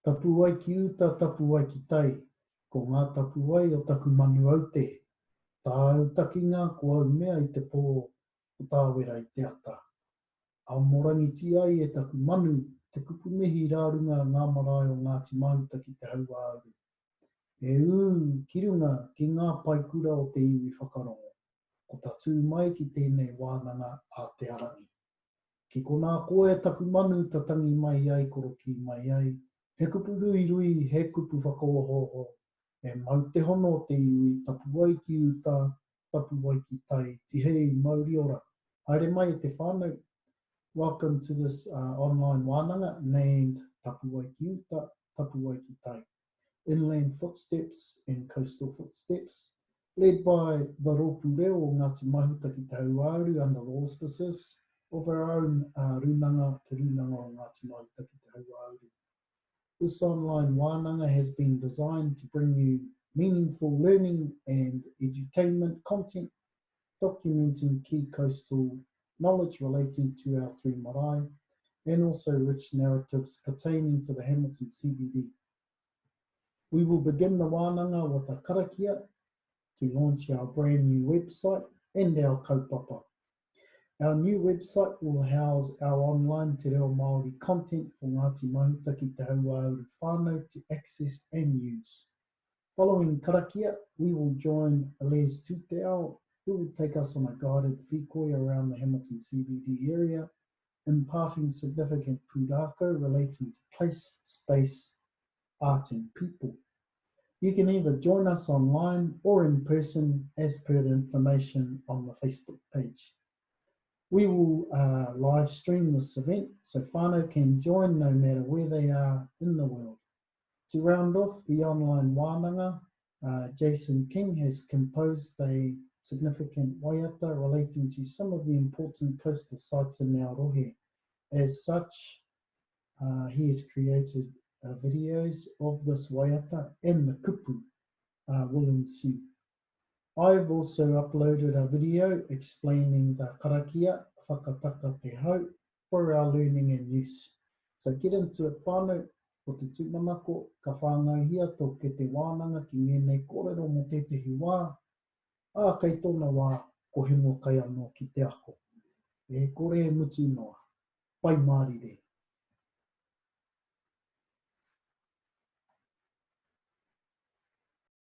Tapu ai ki uta, tapu ai ki tai. Ko ngā tapu ai o taku manu au te. Tā au taki ngā ko au mea i te pō o tā wera i te ata. Au morangi ti ai e taku manu, te kupu mihi rārunga ngā marae o Ngāti Mahutaki te haua auru. E ki runga ki ngā paikura o te iwi whakarongo. Ko ta tū mai ki tēnei wānanga a te arangi. Ki kona koe taku manu ta tangi mai ai koro ki mai ai. He kupu rui rui, he kupu whakaohoho. E mau te hono o te iwi, tapu ai ki uta, tapu ai ki tai, ti hei mauri ora. Haere mai e te whānau. Welcome to this online wānanga named Tapu ai ki uta, tapu ai ki tai. Inland footsteps and coastal footsteps, led by the Koorero o Ngāti Mahutaki te Hauāru under the auspices of our own runanga, te runanga o Ngāti Mahutaki te Hauāru. This online wānanga has been designed to bring you meaningful learning and edutainment content, documenting key coastal knowledge relating to our three marae, and also rich narratives pertaining to the Hamilton CBD. We will begin the wānanga with a karakia to launch our brand new website and our kaupapa. Our new website will house our online te reo Māori content for Ngāti Mahutaki te Hauāru whānau to access and use. Following karakia, we will join Les Tuteo, who will take us on a guided whikoi around the Hamilton CBD area, imparting significant pūrākau relating to place, space, art and people. You can either join us online or in person as per the information on the Facebook page. We will live stream this event so whānau can join no matter where they are in the world. To round off the online wānanga, Jason King has composed a significant waiata relating to some of the important coastal sites in Aotearoa. As such, he has created videos of this waiata and the kupu will ensue. I've also uploaded a video explaining the karakia, whakataka te hau, for our learning and use. So get into it whānau, o te tūmanako, ka whāngaihia tō ke te wānanga ki ngenei kōrero mo tētahi wā, kei tōna wā, ko hingo kai anō ki te ako. E kore mutu noa. Pai mārire.